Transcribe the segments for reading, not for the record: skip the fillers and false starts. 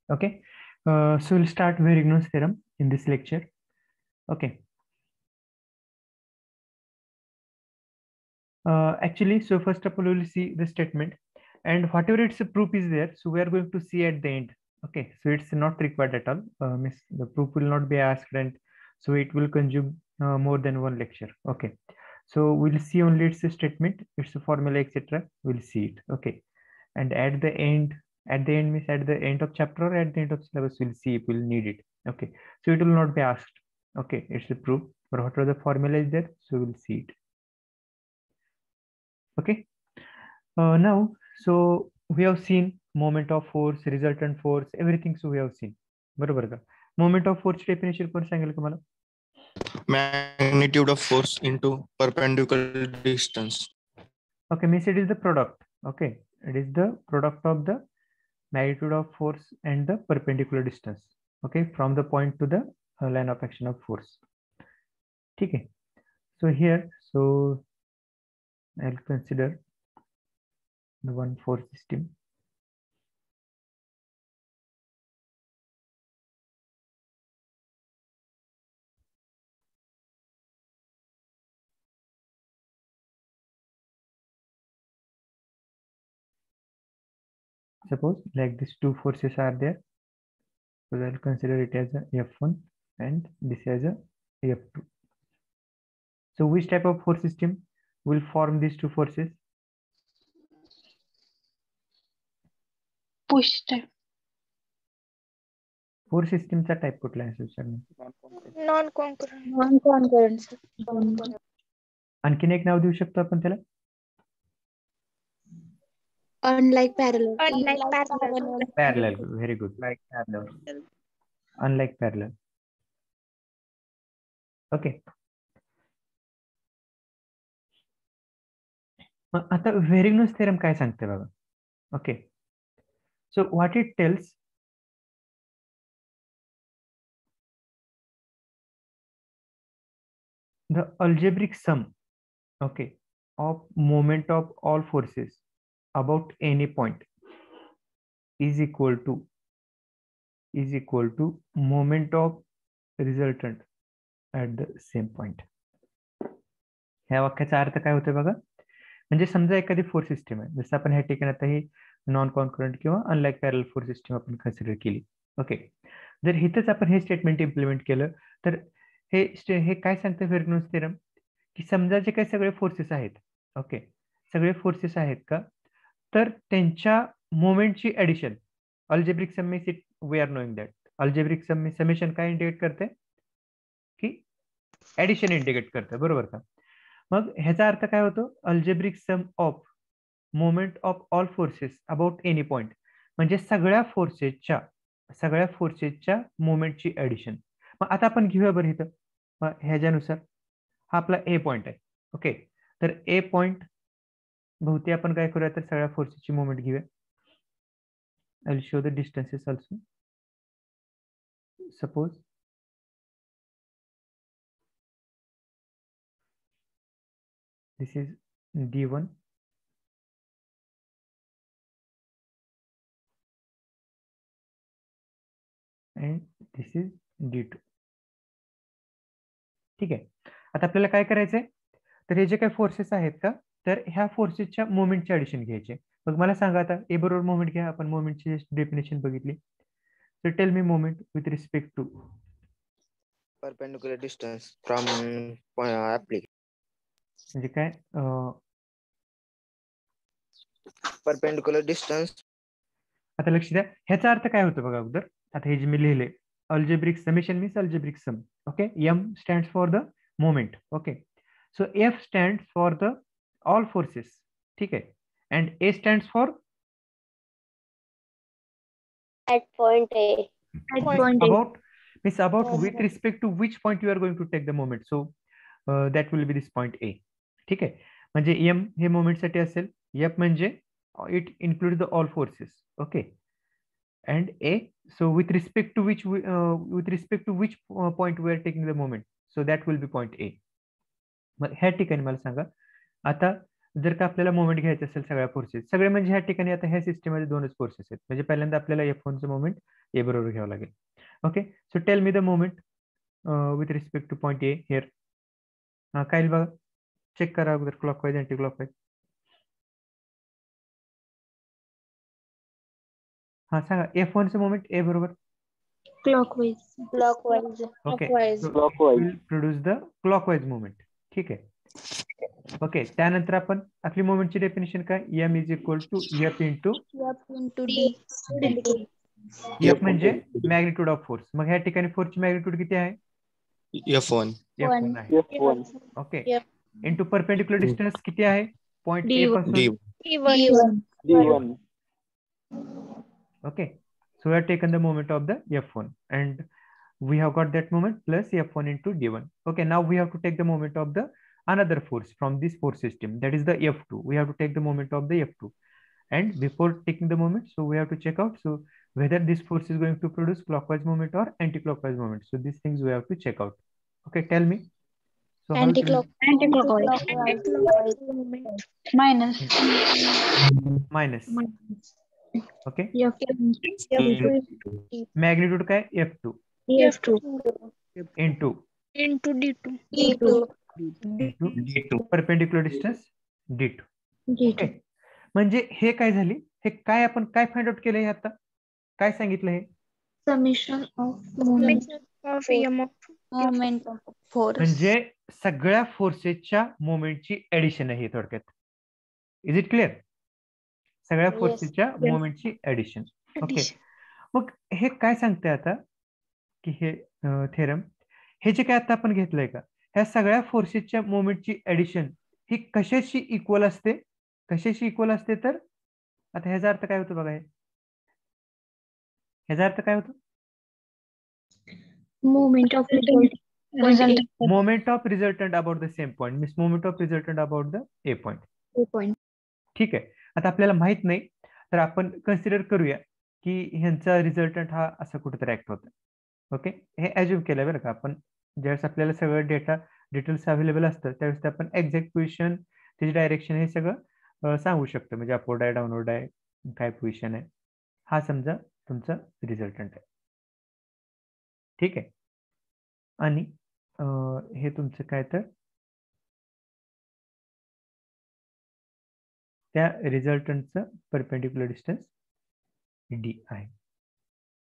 Okay, so we'll start Verigno's theorem in this lecture. Okay. Actually, so first of all, we will see the statement, and whatever its proof is there, so we are going to see at the end. Okay, so it's not required at all. Means the proof will not be asked, and so it will consume more than one lecture. Okay, so we'll see only its statement, its formula, etc. We'll see it. Okay, and at the end means at the end of chapter or at the end of syllabus, we'll see if we'll need it. Okay, so it will not be asked. Okay, it's a proof, but whatever the formula is there, so we'll see it. Okay. Now, so we have seen moment of force, resultant force, everything. So we have seen. बरोबर का? Moment of force definition कोण सांगेल का मला? Magnitude of force into perpendicular distance. Okay, means it is the product. Okay, it is the product of the magnitude of force and the perpendicular distance. Okay, from the point to the line of action of force. ठीक है. So here, so I'll consider the one force system. Suppose like these two forces are there. So I'll consider it as a F1 and this as a F2. So which type of force system will form these two forces? Push type. Force system चा type कुठला आहे sir? Non-concurrent. Non-concurrent, sir. आणखीन एक नाव देऊ शकतो आपण त्याला? Unlike parallel. Parallel. Very good. Like parallel. Unlike parallel. Okay. आता Verigno's theorem काय सांगते बघा? Okay. So what it tells, the algebraic sum, okay, of moment of all forces about any point is equal to moment of resultant at the same point. ह्या वाक्याचा अर्थ काय होतोय बघा? म्हणजे समजा एखादी फोर्स सिस्टम आहे, जसं आपण ह्या ठिकाणी आता ही नॉन कॉन्करंट किंवा अनलाईक पॅरल फोर्स सिस्टम आपण कन्सिडर केली. ओके, जर इथंच आपण हे स्टेटमेंट इम्प्लिमेंट केलं तर हे काय सांगतं Verigno's theorem, की समजा जे काही सगळे फोर्सेस आहेत, ओके, सगळे फोर्सेस आहेत का, तर त्यांच्या मोमेंटची addition algebraic sum means it, we are knowing that algebraic sum summation काय इंडिकेट करते, की ऍडिशन इंडिकेट करते, बरोबर का? मग ह्याचा अर्थ काय होतो? Algebraic sum of moment of all forces about any point, म्हणजे सगळ्या फोर्सेसच्या मोमेंटची ऍडिशन. मग आता आपण घेऊया बरं इथं, ह्याच्यानुसार हा आपला ए पॉइंट आहे. ओके, तर ए पॉइंट भोवती आपण काय करूया, तर सगळ्या फोर्सेसची मोमेंट घेऊया. I will show the distances also. Suppose this is D1 and this is D2. ठीक आहे. आता आपल्याला काय करायचंय, तर हे जे काही फोर्सेस आहेत का, तर ह्या फोर्सेसच्या मोमेंटची ऍडिशन घ्यायची. मग मला सांगा आता ए बरोबर मोमेंट घ्या, आपण मोमेंटची डेफिनेशन बघितली. तर tell me moment with respect to Perpendicular distance from application. म्हणजे काय? Perpendicular distance. आता लक्ष द्या, ह्याचा अर्थ काय होतो बघा अगोदर. आता हे जे मी लिहिले algebraic summation means algebraic sum. Okay, M stands for the moment. Okay, so F stands for the all forces. ठीक आहे, and A stands for At point A. about means about with respect to which point you are going to take the moment. So that will be this point A. ठीक आहे, म्हणजे M हे moment साठी असेल, F म्हणजे it include the all forces. Okay, and A, so with respect to which point we are taking the moment, so that will be point A. मग ह्या ठिकाणी मला सांगा, आता जर का आपल्याला मोमेंट घ्यायचं असेल सगळ्या फोर्सेस, सगळे म्हणजे ह्या ठिकाणी आता ह्या सिस्टममध्ये दोनच फोर्सेस आहेत. म्हणजे पहिल्यांदा आपल्याला F1 चं मोमेंट ए बरोबर घ्यावं लागेल. Okay, so tell me the moment with respect two point A here. काय बघा, चेक करा अगोदर क्लॉकवाईज अँटी क्लॉकवाईज. हा सांगा, F1चं मोमेंट ए बरोबर. Clockwise. Clockwise. Okay, Clockwise. Will produce the clockwise moment. ठीक आहे. ओके, त्यानंतर आपण आपली मोमेंटची डेफिनेशन काय, M is equal to F into F into D. F म्हणजे मॅग्निट्यूड ऑफ फोर्स. मग ह्या ठिकाणी फोर्सची मॅग्निट्यूड किती आहे, F1. F1 आहे. ओके, इंटू परपेंडिक्युलर डिस्टन्स किती आहे, पॉईंट ए पासून. D1. Okay, so we have taken the moment of the F1 and we have got that moment plus F1 into D1. Okay, now we have to take the moment of the another force from this force system, that is the F2. We have to take the moment of the F2, and before taking the moment, so we have to check out so whether this force is going to produce clockwise moment or anti-clockwise moment. So these things we have to check out. Okay, tell me. So how it will- Anti-clockwise. Minus. minus. Okay, F2. magnitude काय, F2 F2. into Into D2. into perpendicular distance D2. Okay, म्हणजे हे काय झाली, हे काय आपण काय find out केलं, हे आता काय सांगितलं, हे Summation of moment. Of M of Moment of force. म्हणजे सगळ्या फोर्सेसच्या मोमेंटची ऍडिशन आहे थोडक्यात. इज इट क्लिअर, सगळ्या Yes. फोर्सेसच्या मोमेंटची ऍडिशन. ओके, मग हे काय सांगते आता की हे थेरम, हे जे काय आता आपण घेतलंय का, ह्या सगळ्या फोर्सेसच्या मोमेंटची ऍडिशन ही कशाशी इक्वल असते, कशाशी इक्वल असते, तर आता ह्याचा अर्थ काय होतो बघा, हे ह्याचा अर्थ काय होतो, Moment of result. Moment of resultant about the same point, means moment of resultant about the A point. Point. ठीक आहे, आता आपल्याला माहित नाही तर आपण कन्सिडर करूया की ह्यांचा रिझल्टंट हा असा कुठेतरी ऍक्ट होता. ओके, हे ऍज्युम केलं बरं का आपण, ज्यावेळेस आपल्याला सगळं डिटेल्स अवेलेबल असतं त्यावेळेस आपण एक्झॅक्ट पोझिशन, त्याची डायरेक्शन हे सगळं सांगू शकतो, म्हणजे अपवर्ड आहे, डाऊनवर्ड आहे, काय पोझिशन आहे, हा समजा तुमचा रिझल्टंट आहे. ठीक आहे, आणि हे तुमचं काय, तर त्या रिझल्टंटचं परपेंडिक्युलर डिस्टन्स डी आहे.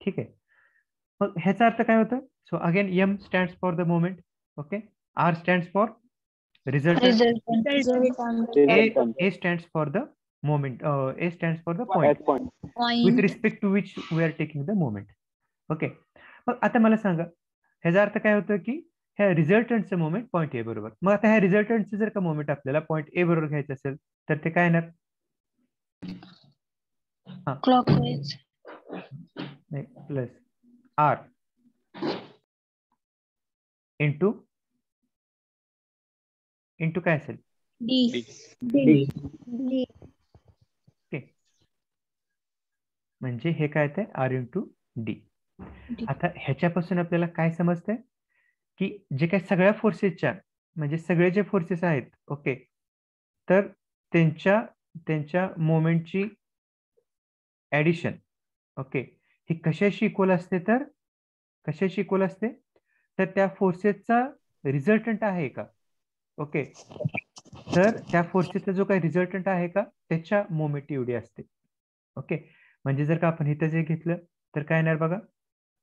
ठीक आहे, मग ह्याचा अर्थ काय होतं, so again M stands for the moment. Okay, R stands for resultant, A stands for the moment, A stands for the point with respect to which we are taking the moment. Okay, मग आता मला सांगा, ह्याचा अर्थ काय होतं की ह्या रिझल्टंटचं मोमेंट पॉईंट ए बरोबर. मग आता ह्या रिझल्टंटचं जर का मोमेंट आपल्याला पॉईंट ए बरोबर घ्यायचं असेल तर ते काय येणार, Clockwise. Plus R into into काय असेल, D. ओके, म्हणजे हे काय येते, आर इंटू डी. आता ह्याच्यापासून आपल्याला काय समजतंय की जे काही सगळ्या फोर्सेसच्या, म्हणजे सगळे जे फोर्सेस आहेत, ओके, तर त्यांच्या मोमेंटची ऍडिशन, ओके, ही कशाशी इक्वल असते, तर कशाशी इक्वल असते, तर त्या फोर्सेसचा रिझल्टंट आहे का, ओके, तर त्या फोर्सेसचा जो काही रिझल्टंट आहे का त्याच्या मोमेंट एवढी असते. ओके, म्हणजे जर का आपण इथं जे घेतलं तर काय येणार बघा,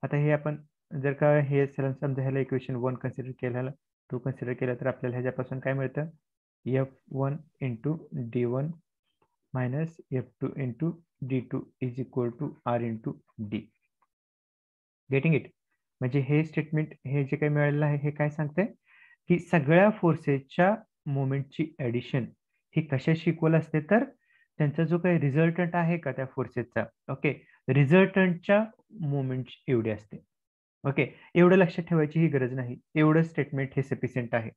आता हे आपण जर का हे समजा ह्याला इक्वेशन 1 कन्सिडर केलं, 2 कन्सिडर केलं, तर आपल्याला ह्याच्यापासून काय मिळतं, F1 into D1 minus F2 into D2 is equal to R into D. Getting it, म्हणजे हे स्टेटमेंट, हे जे काही मिळालेलं आहे हे काय सांगते की सगळ्या फोर्सेसच्या मोमेंटची ऍडिशन ही कशाशी इक्वल असते, तर त्यांचा जो काही रिझल्टंट आहे का त्या फोर्सेसचा, ओके, रिझल्टंटच्या मोमेंट एवढी असते. ओके, एवढं लक्षात ठेवायची ही गरज नाही, एवढं स्टेटमेंट हे सफिशियंट आहे.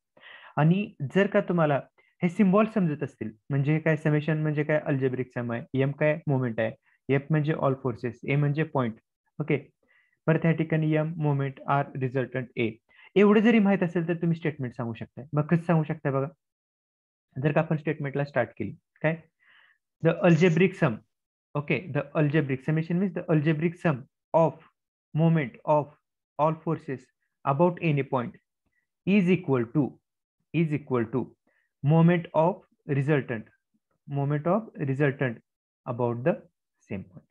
आणि जर का तुम्हाला हे सिम्बॉल समजत असतील, म्हणजे काय समेशन म्हणजे काय, अल्जेब्रिक सम आहे, एम काय मोमेंट आहे, एफ म्हणजे ऑल फोर्सेस, ए म्हणजे पॉइंट. ओके, परत ह्या ठिकाणी एम मोमेंट, आर रिझल्टंट, ए, एवढं जरी माहित असेल तर तुम्ही स्टेटमेंट सांगू शकताय. मग कसं सांगू शकताय बघा, जर का आपण स्टेटमेंटला स्टार्ट केली काय, the algebraic sum, okay, the algebraic summation means the algebraic sum of moment of all forces about any point is equal to moment of resultant about the same point.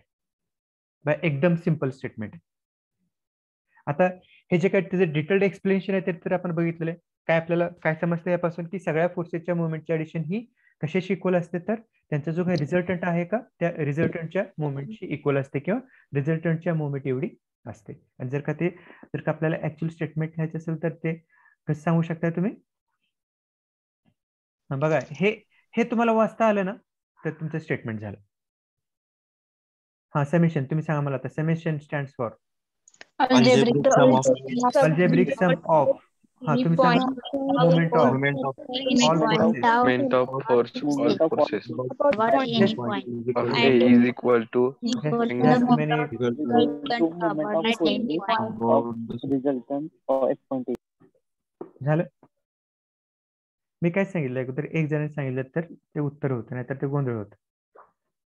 By एकदम simple statement. आता हे जे काय त्याचं detailed explanation आहे ते तर आपण बघितलेलं आहे. काय आपल्याला काय समजतं यापासून की सगळ्या फोर्सेसच्या मुवमेंटची ऍडिशन ही कशाशी इक्वल असते, तर त्यांचा जो काही रिझल्टंट आहे का त्या रिझल्टंटच्या मुवमेंटशी इक्वल असते किंवा रिझल्टंटच्या मुवमेंट एवढी असते. आणि जर का आपल्याला ऍक्च्युअल स्टेटमेंट लिहायचं असेल तर ते कसं सांगू शकता तुम्ही. बघा हे तुम्हाला वाचता आलं ना तर तुमचं स्टेटमेंट झालं. हा समेशन तुम्ही सांगा मला आता. Summation stands for Algebraic sum of algebraic sum of. हा तुम्ही सांगा moment of Moment of all forces. Moment of force, all forces About any point. of A is equal to Just a minute. झालं. मी काय सांगितलं अगोदर एक जण सांगितलं तर ते उत्तर होतं नाही तर ते गोंधळ होतं.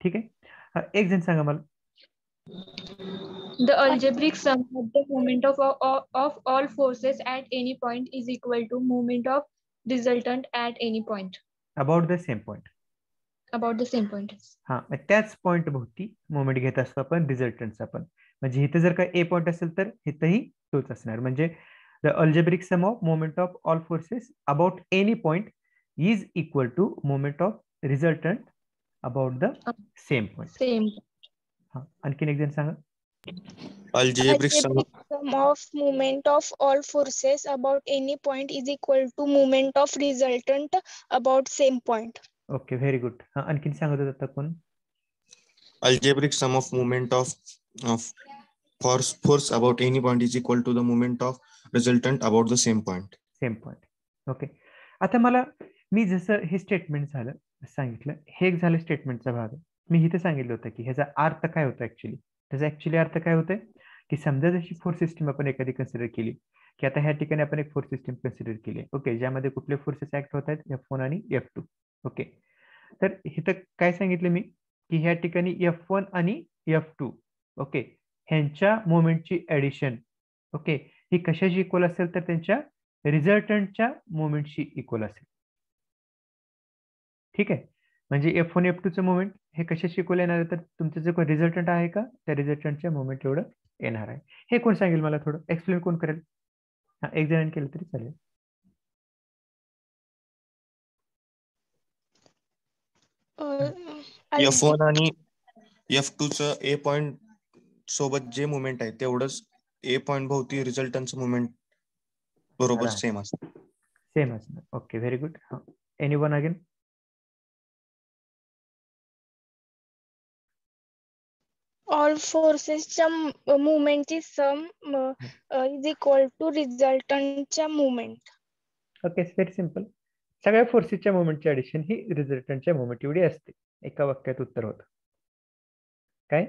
ठीक आहे. हा एक जण सांगा मला. The algebraic sum of the moment of all forces at any point is equal to moment of resultant at any point. About the same point. About the same point. हा त्याच पॉइंट भोवती मोमेंट घेत असतो आपण रिझल्टंटचा पण. म्हणजे इथे जर का ए पॉइंट असेल तर इथंही तोच असणार. म्हणजे the algebraic sum of moment of all forces about any point is equal to moment of resultant about the same point. Same. हा आणखीन एक जण सांगा. algebraic sum Sum of moment of all forces about any point is equal to moment of resultant about same point. Okay very good. हा आणखीन सांगत होता आता कोण. algebraic sum of moment of force about any point is equal to the moment of resultant about the same point. Same point. Okay. आता मला मी जसं हे स्टेटमेंट झालं सांगितलं हे एक झालं स्टेटमेंटचा भाग. मी इथे सांगितलं होतं की ह्याचा अर्थ काय होता ऍक्च्युली. त्याचा ऍक्च्युली अर्थ काय होतोय की समजा जशी फोर्स सिस्टीम आपण एखादी कन्सिडर केली की आता ह्या ठिकाणी आपण एक फोर्स सिस्टीम कन्सिडर केली. ओके. ज्यामध्ये कुठले फोर्सेस ऍक्ट होत आहेत F1 आणि F2. ओके. तर इथं काय सांगितलं मी की ह्या ठिकाणी F1 आणि F2 ओके ह्यांच्या मोमेंटची ऍडिशन ओके ही कशाची इक्वल असेल तर त्यांच्या रिझल्टंटच्या मोमेंटशी इक्वल असेल. ठीक आहे. म्हणजे F1 F2चं मोमेंट हे कशाशी इक्वल येणार आहे तर तुमचं जे काही रिझल्टंट आहे का त्या रिझल्टंटच्या मोमेंट एवढं येणार आहे. हे कोण सांगेल मला थोडं एक्सप्लेन कोण करेल. हा एक जणांनी केलं तरी चालेल. F1 आणि F2 च ए पॉइंट सोबत जे मुवमेंट आहे तेवढंच ए पॉइंट भोवती रिझल्टंटचं मुवमेंट बरोबर Right. सेम असतं. सेम असणार. Okay very good. Anyone again. All forces च्या movement ची sum is equal to resultant च्या movement. Okay very simple. सगळ्या फोर्सेसच्या मोमेंटची ऍडिशन ही रिझल्टंटच्या मोमेंट एवढी असते. एका वाक्यात उत्तर होतं. काय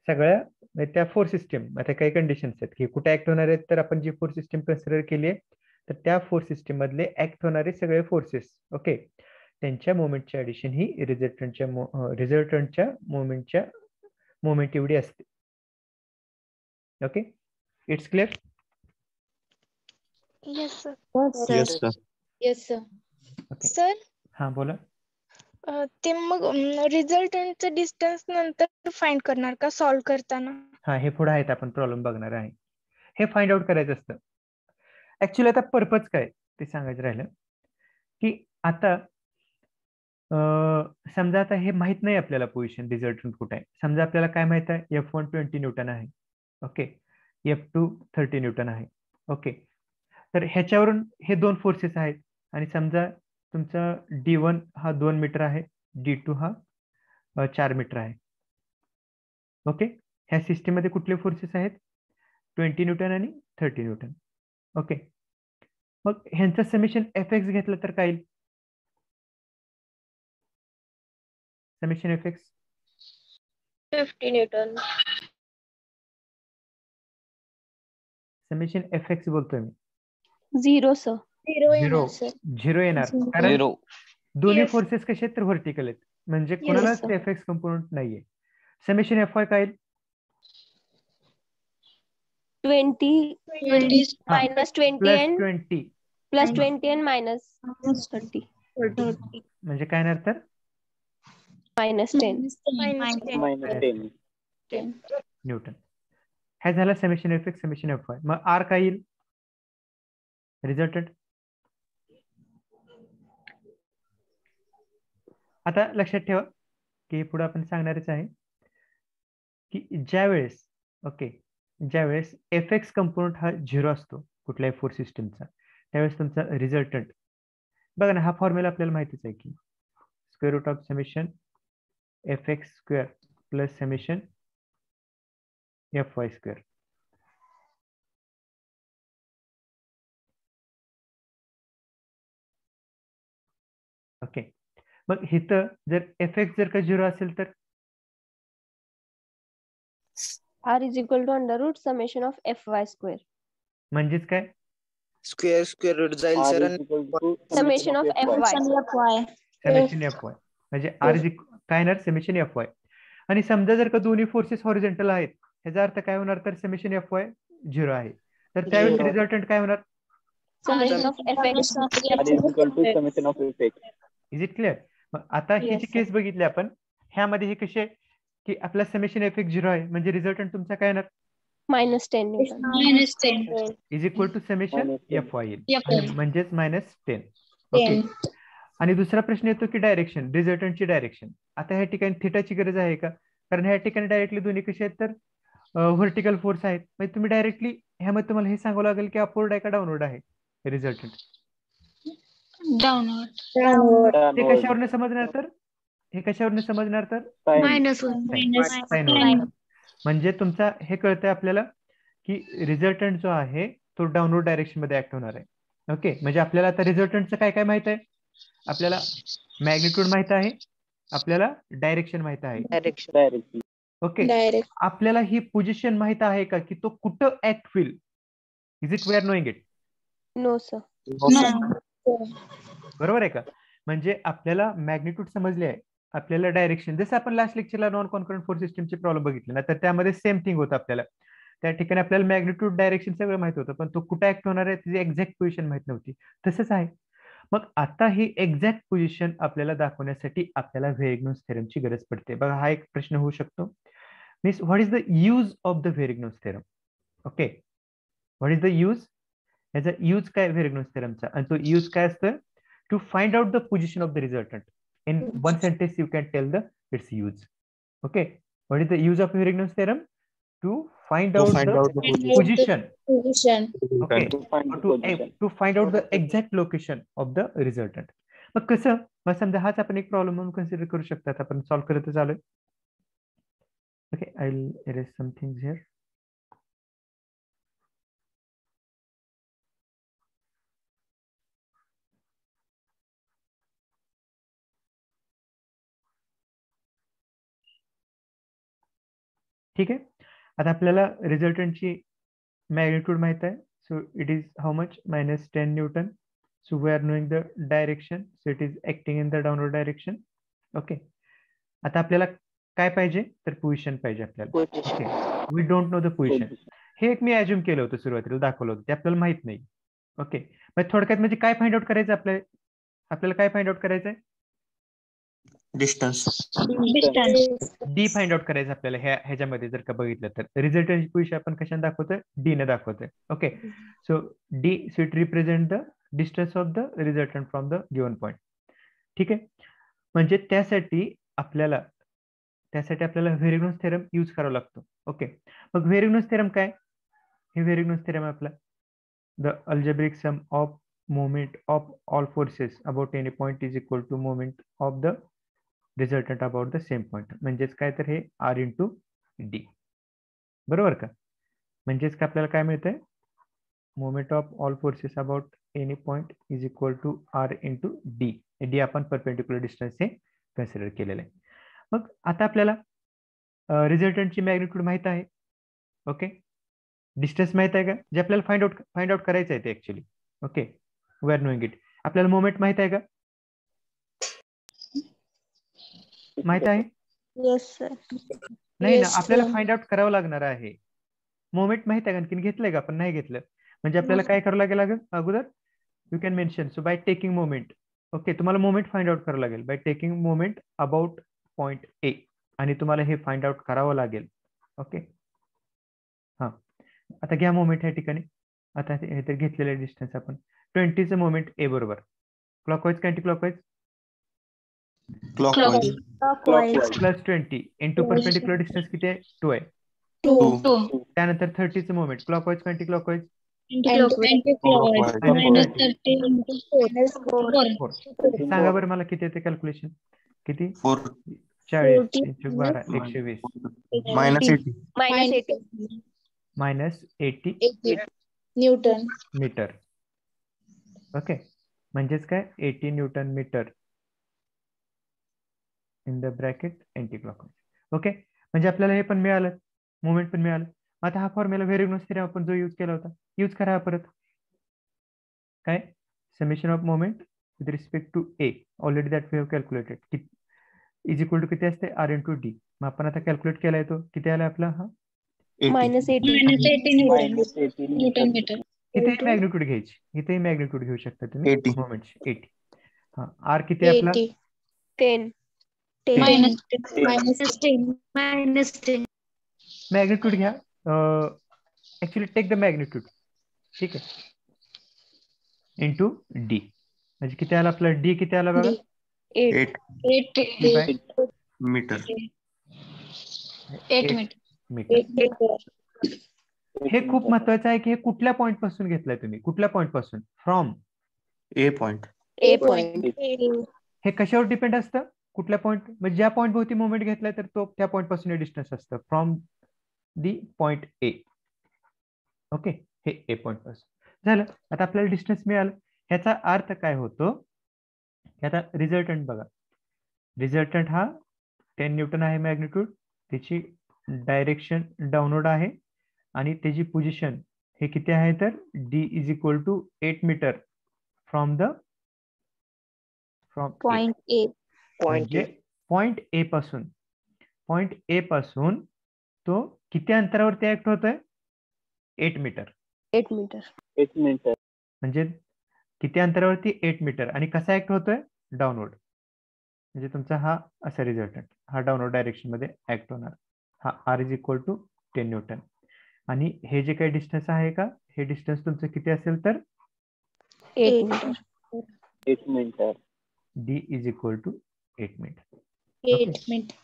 सगळ्या म्हणजे त्या फोर्स सिस्टीम आता काही कंडिशन्स आहेत की कुठे ऍक्ट होणार आहेत तर आपण जी फोर्स सिस्टीम कन्सिडर केली आहे तर त्या फोर्स सिस्टीम मधले ऍक्ट होणारे सगळे फोर्सेस ओके त्यांच्या मोमेंटची ऍडिशन ही रिझल्टंटच्या मोमेंट एवढी असते. Okay it's clear. Yes sir. Yes, sir. Yes, sir. Okay. Sir हा बोला. ते मग रिझल्टंटचं डिस्टन्स नंतर फाइंड करणार का सॉल्व्ह करताना. हा हे पुढे आहेत आपण प्रॉब्लेम बघणार आहे. हे फाइंड आउट करायचं असतं. ऍक्च्युली आता पर्पज काय ते सांगायचं राहिलं की आता समजा आता हे माहित नाही आपल्याला पोझिशन रिझल्टंट कुठे आहे. समजा आपल्याला काय माहित आहे F1 20 न्यूटन आहे ओके F2 30 न्यूटन आहे ओके. तर ह्याच्यावरून हे दोन फोर्सेस आहेत आणि समजा तुमचा D1 हा 2 मीटर आहे D2 हा 4 मीटर आहे. ओके ह्या सिस्टीम मध्ये कुठले फोर्सेस आहेत 20 न्यूटन आणि 30 न्यूटन. ओके मग ह्यांचं समेशन Fx घेतलं तर काय येईल. Summation Fx 50 Newton. Summation Fx बोलतोय मी. 0, sir. 0 येणार कारण 0. दोन्ही Yes. फोर्सेस कसे आहेत तर व्हर्टिकल आहेत म्हणजे Yes, कोणालाच sir. Fx कंपोनंट नाहीये. समेशन Fy काय येईल 20 minus 20 plus and 20 plus 20 and minus 30 म्हणजे काय नाही तर minus 10. न्यूटन. हे झालं summation F x summation F Y. मग आर काय येईल रिझल्टंट. आता लक्षात ठेवा की पुढे आपण सांगणारच आहे की ज्यावेळेस ज्यावेळेस एफ एक्स कंपोनंट हा 0 असतो कुठल्याही फोर्स सिस्टमचा, त्यावेळेस तुमचा रिझल्टंट बघा ना, हा फॉर्म्युला आपल्याला माहितीच आहे की square root of summation F X square plus summation F Y square. Okay, मग इथं जर एफ एक्स जर का 0 असेल तर R is equal to under root summation of fy square. म्हणजेच काय स्क्वेअर रूट जाईल सर आणि Summation of fy. Summation F Y म्हणजे आर इज काय होणार समेशन एफ वाय. आणि समजा जर का दोन्ही फोर्सेस हॉरिझॉन्टल आहेत, ह्याचा अर्थ काय होणार तर समेशन एफ वाय 0 आहे, तर त्यावेळेस रिझल्टंट काय होणार Summation of fx. Is it clear. मग आता ही जी केस बघितली आपण, ह्यामध्ये हे कसे की आपला समेशन एफ एक्स 0 आहे म्हणजे रिझल्टंट तुमचा काय येणार Minus 10 Newton. Is equal to summation F Y येईल म्हणजेच -10. ओके, आणि दुसरा प्रश्न येतो की डायरेक्शन, रिझल्टंटची डायरेक्शन. आता ह्या ठिकाणी थिटाची गरज आहे का, कारण ह्या ठिकाणी डायरेक्टली दोन्ही कसे आहेत तर व्हर्टिकल फोर्स आहेत. म्हणजे तुम्ही डायरेक्टली ह्यामध्ये तुम्हाला हे सांगावं लागेल की अपवर्ड आहे का डाऊनवर्ड आहे रिझल्टंट. ते कशावरनं समजणार तर साइन. म्हणजे तुमचा हे कळतंय आपल्याला की रिझल्टंट जो आहे तो डाऊनवर्ड डायरेक्शन मध्ये ऍक्ट होणार आहे. ओके, म्हणजे आपल्याला आता रिझल्टंटचं काय काय माहित आहे, आपल्याला मॅग्निट्यूड माहित आहे, आपल्याला डायरेक्शन माहित आहे. ओके, आपल्याला ही पोझिशन माहित आहे का की तो कुठं ऍक्ट होईल. Is it we are knowing it. No sir. बरोबर आहे का. म्हणजे आपल्याला मॅग्निट्यूड समजले आहे, आपल्याला डायरेक्शन, जसं आपण लास्ट लेक्चरला नॉन कॉन्करंट फोर्स सिस्टमचे प्रॉब्लेम बघितले ना, तर त्यामध्ये सेम थिंग होतं. आपल्याला त्या ठिकाणी आपल्याला मॅग्निट्यूड डायरेक्शन सगळं माहित होतं, पण तो कुठे ऍक्ट होणार आहे त्याची एक्झॅक्ट पोझिशन माहित नव्हती. तसंच आहे. मग आता ही एक्झॅक्ट पोझिशन आपल्याला दाखवण्यासाठी आपल्याला व्हेरिग्नोस थेरमची गरज पडते. बघा, हा एक प्रश्न होऊ शकतो. Means what is the use of the Varignon's theorem. Okay, what is the use, याचा यूज काय व्हेरिग्नोस थेरमचा, आणि तो यूज काय असतं to find out the position of the resultant. In one sentence, you can tell its use. Okay, what is the use of Varignon's theorem? To find out the position. Okay, to find out the exact location of the resultant. मग कसं, मग समजा हाच आपण एक problem म्हणून consider करू शकतात, आपण सॉल्व्ह करतच आलोय. Okay, I will erase some things here. ठीक आहे, आता आपल्याला रिझल्टंटची मॅग्निट्यूड माहित आहे. So it is how much -10 newton. So we are knowing the direction, so it is acting in the downward direction. Okay, आता आपल्याला काय पाहिजे तर पोझिशन पाहिजे आपल्याला. Okay, we don't know the position. हे एक मी अज्युम केलं होतं, सुरुवातीला दाखवलं होतं, ते आपल्याला माहित नाही. ओके, मग थोडक्यात म्हणजे काय फाइंड आउट करायचं आपल्याला काय फाइंड आउट करायचंय, डिस्टन्स डी फाइंड आउट करायचं आपल्याला. ह्याच्यामध्ये जर का बघितलं तर रिझल्टंटची पोझिशन आपण कशाने दाखवतोय, डी ने दाखवतोय. Okay, so D so it represent the distance of the resultant from the given point. ठीक आहे, म्हणजे त्यासाठी आपल्याला व्हेरिग्नोस थेरम यूज करावा लागतो. ओके, मग व्हेरिग्नोस थेरम काय, हे व्हेरिग्नोस थेरम आपला the algebraic sum of moment of all forces about any point is equal to moment of the resultant about the same point. म्हणजेच काय तर हे आर इंटू डी. बरोबर का. म्हणजेच का आपल्याला काय मिळतंय, moment of all forces about any point is equal to R into D. D आपण परपेंडिक्युलर डिस्टन्स हे कन्सिडर केलेलं आहे. मग आता आपल्याला रिझल्टंटची मॅग्निट्यूड माहित आहे. ओके, डिस्टन्स माहित आहे का, जे आपल्याला फाइंड आउट करायचं आहे ते actually. Okay, we are knowing it. आपल्याला मोमेंट माहित आहे का, माहित आहे. Yes sir. नाही ना, आपल्याला फाइंड आउट करावं लागणार आहे. मोमेंट माहित आहे आणखीन घेतलंय का आपण? नाही घेतलं. म्हणजे आपल्याला काय करावं लागेल अगोदर? You can mention so by taking moment. Okay, तुम्हाला मोमेंट फाइंड आउट करावं लागेल by taking moment about point A, आणि तुम्हाला हे फाइंड आउट करावं लागेल. ओके, हा आता घ्या मोमेंट या ठिकाणी. आता हे तर घेतलेलं डिस्टन्स आपण 20चं मोमेंट ए बरोबर. क्लॉकवाईज का anti clockwise? Clockwise. Plus 20 into perpendicular distance किती आहे? 2 आहे. 2. त्यानंतर 30चं मोमेंट क्लॉकवाईज का अँटी क्लॉकवाईज? सांगा बरं मला किती येते कॅल्क्युलेशन? किती? 40 into 12 120 minus 80 newton metre. Okay, म्हणजेच काय 80 newton metre in the bracket anti clockwise. Okay, म्हणजे आपल्याला हे पण मिळालं, मोमेंट पण मिळालं. आता हा फॉर्म्युला व्हेरिग्नोस थेरम आपण जो यूज केला होता, यूज करा परत. काय? Summation of moment with respect to A already that we have calculated is equal to किती असते? R into D. मग आपण आता कॅल्क्युलेट केला येतो, किती आला आपला? हा -80 न्यूटन मीटर. इथेही मॅग्निट्यूड घ्यायची, इथेही मॅग्निट्यूड घेऊ शकता तुम्ही मोमेंटची. 80. हा, आर किती आपला? 10 -10 मॅग्निट्यूड घ्या. Actually take the magnitude. ठीक आहे, इंटू डी. म्हणजे किती आला आपला? डी किती आला बघा? 8 मीटर. 8 मीटर. हे खूप महत्वाचं आहे की हे कुठल्या पॉइंट पासून घेतलंय तुम्ही? कुठल्या पॉइंट पासून? From A point. हे कशावर डिपेंड असतं? कुठल्या पॉइंट? म्हणजे ज्या पॉइंट भोवती मोमेंट घेतलाय तर तो त्या पॉइंट पासून डिस्टन्स असतं, from the point A. Okay, हे ए पॉइंट पासून झालं. आता आपल्याला डिस्टन्स मिळालं. ह्याचा अर्थ काय होतो? आता रिझल्टंट बघा. रिझल्टंट हा 10 न्यूटन आहे मॅग्निट्यूड, त्याची डायरेक्शन डाऊनवर्ड आहे, आणि त्याची पोझिशन हे किती आहे? तर D is equal to 8 metre from point A. Point A पासून तो किती अंतरावरती ऍक्ट होतोय? 8 मीटर. म्हणजे किती अंतरावरती? 8 मीटर. आणि कसा ऍक्ट होतोय? डाऊनवर्ड. म्हणजे तुमचा हा असा रिझल्टंट हा डाऊनवर्ड डायरेक्शन मध्ये ऍक्ट होणार. हा R is equal to 10 newton. आणि हे जे काही डिस्टन्स आहे का, हे डिस्टन्स तुमचं किती असेल? तर 8 metre. D is equal to 8 metre. 8 metre.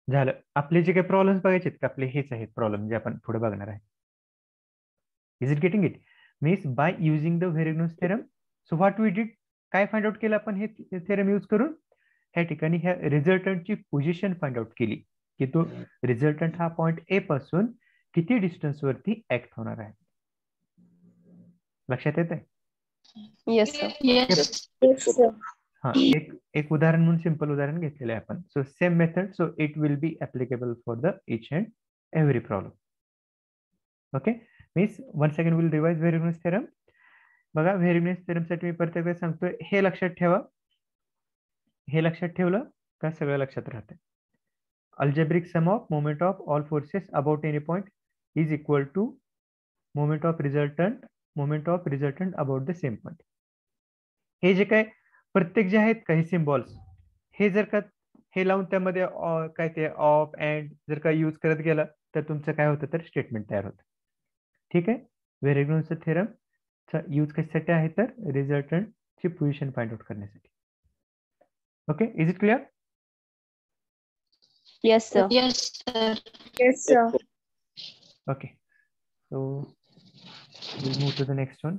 झालं. आपले जे काही प्रॉब्लेम्स बघायचे का, आपले हेच आहेत प्रॉब्लेम जे आपण पुढे बघणार आहे. Is it getting it? Means by using the Varignon's theorem. So what we did, काय फाइंड आउट केलं आपण हे थेरम यूज करून? ह्या ठिकाणी ह्या रिझल्टंटची पोझिशन फाइंड आउट केली की तो रिझल्टंट हा पॉइंट ए पासून किती डिस्टन्स वरती ऍक्ट होणार आहे. लक्षात येत आहे? हा, एक उदाहरण म्हणून सिंपल उदाहरण घेतलेलं आहे आपण. So same method, so it will be applicable for the each and every problem. Okay, means once again will revise Varignon's theorem. बघा, व्हेरिग्नोस थेरम साठी मी प्रत्येक वेळेस सांगतोय, हे लक्षात ठेवा. हे लक्षात ठेवलं का सगळं लक्षात राहतं. Algebraic sum of moment of all forces about any point is equal to moment of resultant about the same point. हे जे काय प्रत्येक जे आहेत काही सिम्बॉल्स, हे जर का हे लावून त्यामध्ये काय ते ऑफ अँड जर का यूज करत गेला तर तुमचं काय होतं? तर स्टेटमेंट तयार होतं. ठीक आहे, व्हेरिग्नोस थेरम चा यूज कशासाठी आहे? तर रिझल्टंट ची पोझिशन फाइंड आउट करण्यासाठी. Okay, is it clear? Yes, sir. Okay, so we'll move to the next one.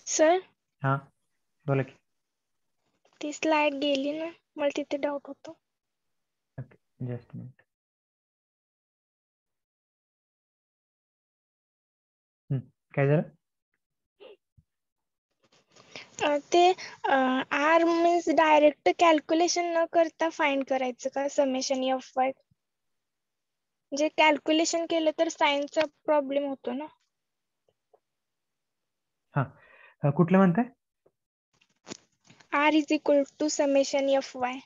Sir, हा, बोला की. ती स्लाइड गेली ना, मला तिथे डाऊट होतो. Okay, just minute. काय झालं? ते आर मीन्स डायरेक्ट कॅल्क्युलेशन न करता फाइंड करायचं का समेशन एफ वाय? म्हणजे कॅल्क्युलेशन केलं तर साइनचा प्रॉब्लेम होतो ना. हा, कुठलं म्हणताय? R is equal to summation Fy.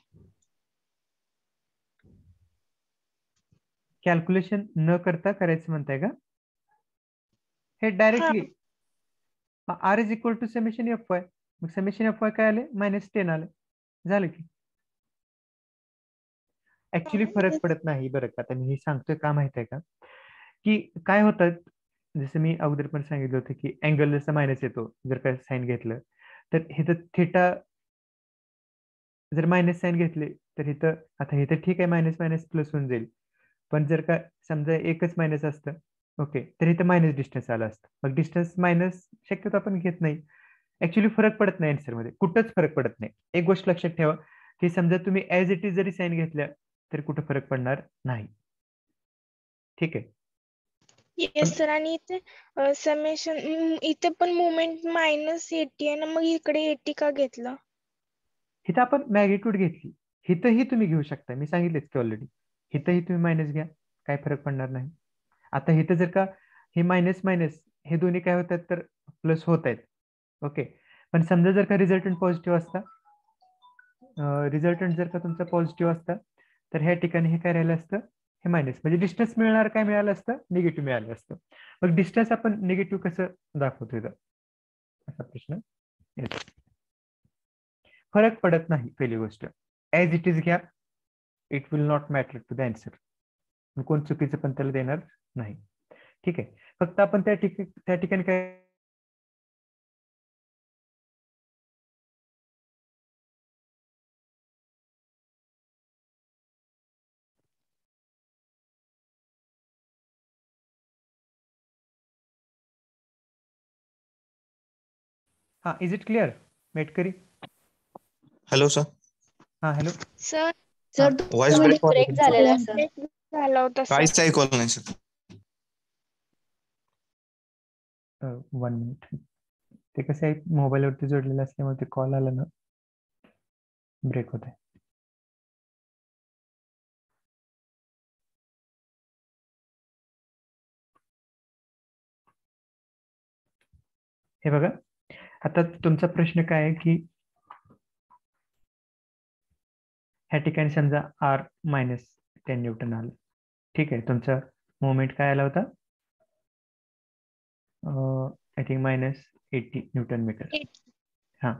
Calculation न करता करायचं म्हणताय का? हे हा directly R is equal to summation F Y. मग समेशन एफ वाय काय आले? -10 आले. झालं की. ऍक्च्युली फरक पडत नाही बरं का. आता मी हे सांगतोय का माहित आहे का, की काय होतं, जसं मी अगोदर पण सांगितलं होतं की अँगल जसा मायनस येतो जर का साईन घेतलं, तर इथं थिटा जर मायनस साईन घेतले तर इथं, आता इथं ठीक आहे मायनस मायनस प्लस होऊन जाईल, पण जर का समजा एकच मायनस असतं, ओके, तर इथं मायनस डिस्टन्स आलं असतं. मग डिस्टन्स मायनस शक्यतो आपण घेत नाही. ऍक्च्युली फरक पडत नाही आन्सर मध्ये, कुठंच फरक पडत नाही. एक गोष्ट लक्षात ठेवा की समजा तुम्ही ऍज इट इज जरी साईन घेतल्या तर कुठं फरक पडणार नाही. ठीक आहे. Yes sir. आणि इथे समेशन इथे पण मुवमेंट -80 आहे ना, मग इकडे 80 का घेतलं? इथं आपण मॅग्निट्यूड घेतली, इथंही तुम्ही घेऊ शकता. मी सांगितलेच की ऑलरेडी, इथंही तुम्ही मायनस घ्या, काय फरक पडणार नाही. आता इथं जर का हे मायनस मायनस हे दोन्ही काय होतात तर प्लस होत आहेत. ओके, पण समजा जर का रिझल्टंट पॉझिटिव्ह असता, रिझल्टंट जर का तुमचा पॉझिटिव्ह असता, तर ह्या ठिकाणी हे काय राहिलं असतं, हे मायनस, म्हणजे डिस्टन्स मिळणार काय मिळालं असतं? निगेटिव्ह मिळालं असतं. मग डिस्टन्स आपण निगेटिव्ह कसं दाखवतो इथं, असा प्रश्न येतो. फरक पडत नाही. पहिली गोष्ट, ऍज इट इज घ्या, it will not matter to the answer. कोण चुकीचं पण त्याला देणार नाही. ठीक आहे. फक्त आपण त्या ठिकाणी काय, हा, is it clear Metkari? Hello sir. हा, hello sir sir voice 2 break minute break झालेला सर. झाला होता सर. काहीच ऐकवलं नाही सर. 1 मिनिट. ते कसं आहे, मोबाईलवरती जोडलेलं असल्यामुळे ते कॉल आला ना, ब्रेक होत आहे. हे बघा, आता तुमचा प्रश्न काय आहे की ह्या ठिकाणी समजा R -10 न्यूटन आलं. ठीक आहे. तुमचा मोमेंट काय आला होता? I think -80 newton metre. हा,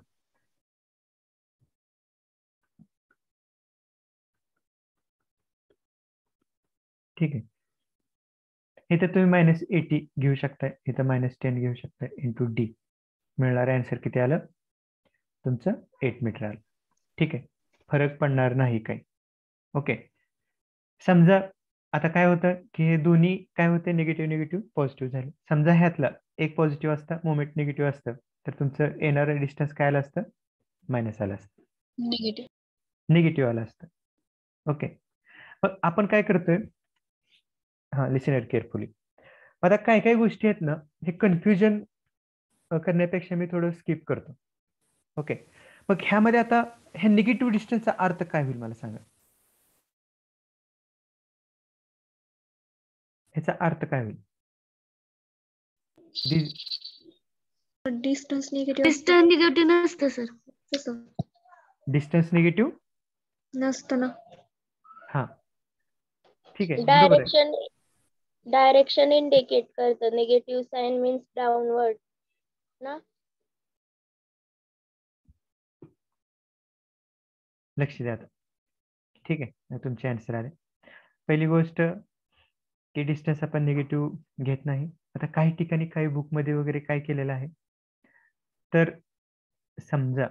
ठीक आहे. इथं तुम्ही -80 घेऊ शकताय, इथं -10 घेऊ शकताय, इंटू डी. मिळणारं आन्सर किती आलं? तुमचं 8 मीटर आलं. ठीक आहे. फरक पडणार नाही काही. ओके. समजा आता काय होतं की हे दोन्ही काय होते, निगेटिव्ह निगेटिव्ह पॉझिटिव्ह झाले. समजा ह्यातला एक पॉझिटिव्ह असतं, मोमेंट निगेटिव्ह असतं, तर तुमचं येणारं डिस्टन्स काय आलं असतं? मायनस आलं असतं, निगेटिव्ह आलं असतं. ओके. मग आपण काय करतोय, हा, लिसन इट केअरफुली. आता काय काय गोष्टी आहेत ना, हे कन्फ्युजन करण्यापेक्षा मी थोडं स्किप करतो. ओके. मग ह्यामध्ये आता ह्या निगेटिव्ह डिस्टन्सचा अर्थ काय होईल मला सांगा? ह्याचा अर्थ काय होईल? डिस्टन्स निगेटिव्ह नसतं सर. तसं डिस्टन्स निगेटिव्ह नसतं ना. हा, ठीक आहे, बरोबर आहे. डायरेक्शन इंडिकेट करतं. निगेटिव्ह साइन मीन्स डाउनवर्ड ना. लक्ष द्या आता. ठीक आहे, तुमचे आन्सर आले. पहिली गोष्ट की डिस्टन्स आपण निगेटिव्ह घेत नाही. आता काही ठिकाणी काही बुकमध्ये वगैरे काय केलेलं आहे, तर समजा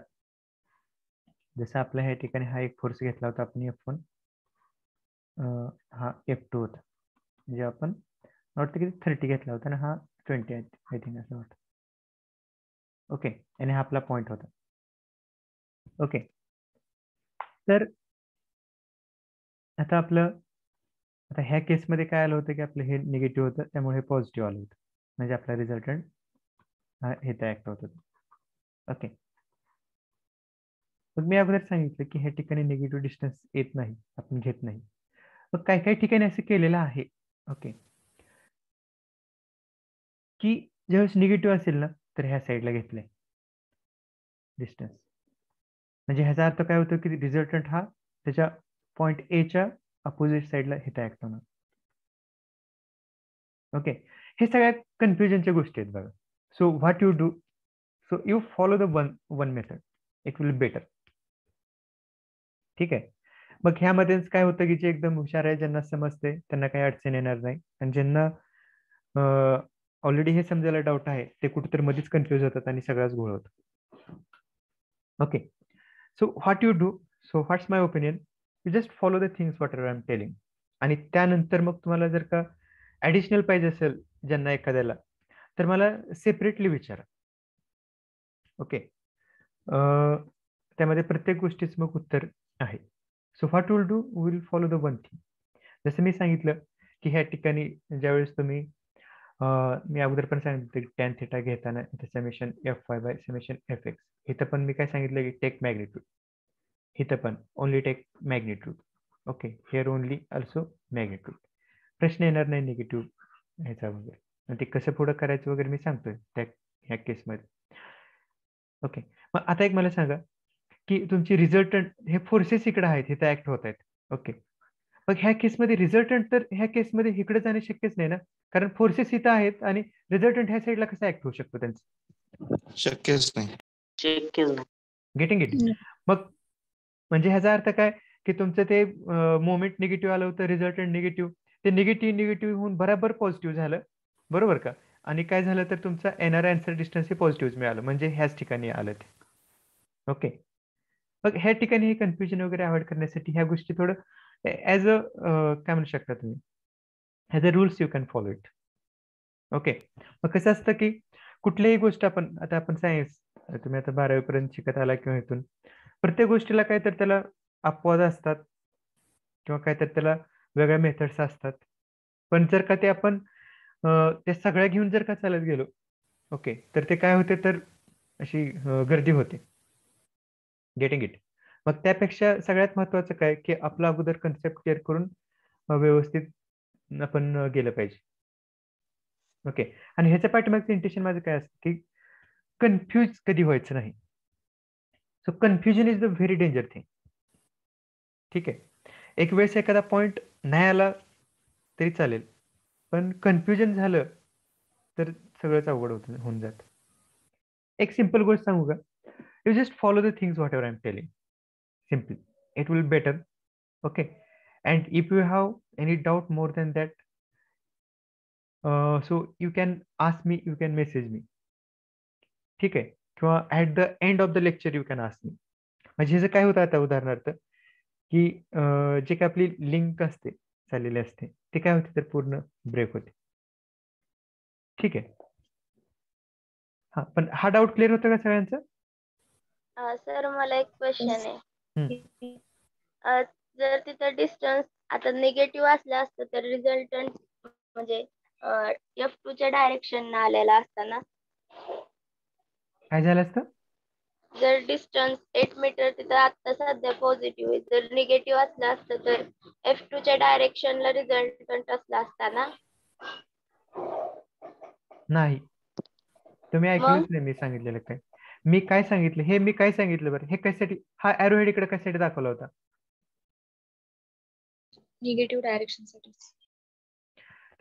जसं आपल्या ह्या ठिकाणी हा एक फोर्स घेतला होता आपण F1, हा F2 होता, म्हणजे आपण वाटतं की 30 घेतला होता आणि हा 20 आय थिंक असं वाटतं. ओके, आणि हा आपला पॉइंट होता. ओके, तर आता आता ह्या केसमध्ये काय आलं होतं की आपलं हे निगेटिव्ह होतं, त्यामुळे हे पॉझिटिव्ह आलं होतं, म्हणजे आपला रिझल्टंट हा इथं ऍक्ट होत होता. ओके. मग मी अगोदर सांगितलं की ह्या ठिकाणी निगेटिव्ह डिस्टन्स येत नाही, आपण घेत नाही. मग काही काही ठिकाणी असं केलेलं आहे, ओके, की ज्यावेळेस निगेटिव्ह असेल ना, तर ह्या साईडला घेतलंय डिस्टन्स. म्हणजे ह्याचा अर्थ काय होतो की रिझल्टंट हा त्याच्या पॉइंट ए च्या अपोजिट साईडला इथे ऍक्ट होणार. ओके, हे सगळ्या कन्फ्युजनच्या गोष्टी आहेत बघा. So what you do, so you follow the one method, it will better. ठीक आहे. मग ह्यामध्येच काय होतं की जे एकदम हुशार आहे, ज्यांना समजते, त्यांना काही अडचण येणार नाही. आणि ज्यांना ऑलरेडी हे समजायला डाऊट आहे, ते कुठेतरी मध्येच कन्फ्युज होतात आणि सगळाच गोळ होतो. Okay, so what you do, so what's my opinion, you just follow the things whatever I am telling. आणि त्यानंतर मग तुम्हाला जर का ऍडिशनल पाहिजे असेल ज्यांना एखाद्याला, तर मला सेपरेटली विचारा. ओके, त्यामध्ये प्रत्येक गोष्टीच मग उत्तर आहे. So what will do, will follow the one thing. जसं मी सांगितलं की ह्या ठिकाणी ज्यावेळेस तुम्ही मी अगोदर पण सांगितलं की टॅन थिटा घेताना summation F y by summation F x. इथं पण मी काय सांगितलं की टेक मॅग्निट्यूड, इथं पण only take magnitude. Okay, here only also magnitude. प्रश्न येणार नाही निगेटिव्ह ह्याचा वगैरे. आणि ते कसं पुढं करायचं वगैरे मी सांगतोय त्या ह्या केसमध्ये. ओके, मग आता एक मला सांगा की तुमची रिझल्टंट हे फोर्सेस इकडे आहेत, इथे ऍक्ट होत आहेत. ओके, मग ह्या केसमध्ये रिझल्टंट तर ह्या केसमध्ये इकडे जाणे शक्यच नाही ना, कारण फोर्सेस इथं आहेत आणि रिझल्टंट ह्या साईडला कसं ऍक्ट होऊ शकतो त्यांचं? शक्यच नाही. Getting it. मग म्हणजे ह्याचा अर्थ काय की तुमचं ते मोमेंट निगेटिव्ह आलं होतं, रिझल्टंट निगेटिव्ह, ते निगेटिव्ह होऊन बराबर पॉझिटिव्ह झालं, बरोबर का? आणि काय झालं तर तुमचा येणारा आन्सर डिस्टन्स हे पॉझिटिव्ह मिळालं, म्हणजे ह्याच ठिकाणी आलं ते. ओके, मग ह्या ठिकाणी हे कन्फ्युजन वगैरे अवॉइड करण्यासाठी ह्या गोष्टी थोडं ऍज अ काय म्हणू शकता तुम्ही, as a rules you can follow it. Okay, मग कसं असतं की कुठलीही गोष्ट आपण आता आपण सायन्स, तुम्ही आता 12वी पर्यंत शिकत आला किंवा इथून, प्रत्येक गोष्टीला काय तर त्याला अपवाद असतात किंवा काय तर त्याला वेगळ्या मेथड्स असतात. पण जर का ते आपण ते सगळ्या घेऊन जर का चालत गेलो, ओके, तर ते काय होते तर अशी गर्दी होते. Getting it. मग त्यापेक्षा सगळ्यात महत्वाचं काय की आपला अगोदर कन्सेप्ट क्लिअर करून व्यवस्थित आपण गेलं पाहिजे. ओके, आणि ह्याच्या पाठीमागचं इंटेन्शन माझं काय असतं की कन्फ्यूज कधी व्हायचं नाही. So confusion is the very danger thing. ठीक आहे, एक वेळेस एखादा पॉइंट नाही आला तरी चालेल, पण कन्फ्युजन झालं तर सगळंच अवघड होऊन जातं. एक सिंपल गोष्ट सांगू का, you just follow the things whatever I am telling, simply it will better. Okay, and if you have any doubt more than that, so you can ask me, you can message me. ठीक आहे, किंवा at the end of the lecture you can ask me. म्हणजे ह्याचं काय होतं आता उदाहरणार्थ की जे काय आपली लिंक असते चाललेली असते, ते काय होते तर पूर्ण ब्रेक होते. ठीक आहे, हा, पण हा डाऊट क्लिअर होतो का सगळ्यांचा? सर मला एक क्वेश्चन आहे. जर तिथं डिस्टन्स आता निगेटिव्ह असलं असतं तर रिझल्टंट म्हणजे F2 च्या डायरेक्शन आलेला असताना, काय झालं असतं? जर डिस्टन्स 8 मीटर तिथं आता सध्या पॉझिटिव्ह आहे, जर निगेटिव्ह असलं असतं तर F2 च्या डायरेक्शनला रिझल्टंट असला असता ना? नाही, तुम्ही ऐकलंच नाही मी सांगितलेलं काय. मी काय सांगितलं हे, मी काय सांगितलं बरं, हे कशासाठी हा एरो हेड इकडे कशासाठी दाखवला होता? निगेटिव्ह डायरेक्शन साठी.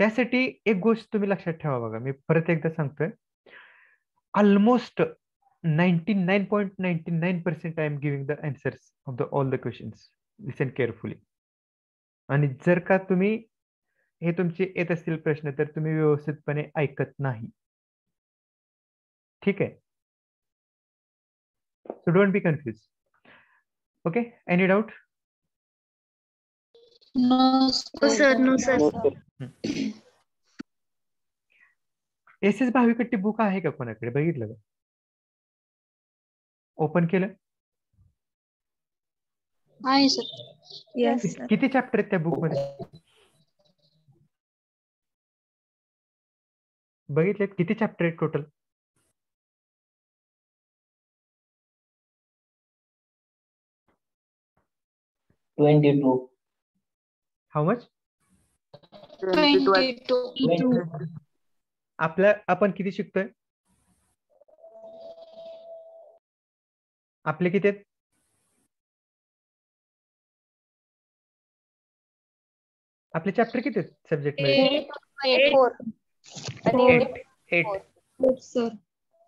त्यासाठी एक गोष्ट तुम्ही लक्षात ठेवा बघा, मी परत एकदा सांगतोय, almost 99.99% I am giving the answers of all the questions. Listen carefully. आणि जर का तुम्ही हे तुमचे येत असतील प्रश्न तर तुम्ही व्यवस्थितपणे ऐकत नाही. ठीक आहे, so don't be confuse. Okay, any doubt? No sir. S Bhavikatti book आहे का कोणाकडे, बघितलं का? ओपन केलं? आहे सर. यस. किती चॅप्टर आहेत त्या बुक मध्ये? बघितले किती चॅप्टर आहेत टोटल? How much? 22. आपण किती शिकतोय? आपले किती आहेत? आपले चॅप्टर किती आहेत सब्जेक्ट मध्ये? 4 आणि 8. सर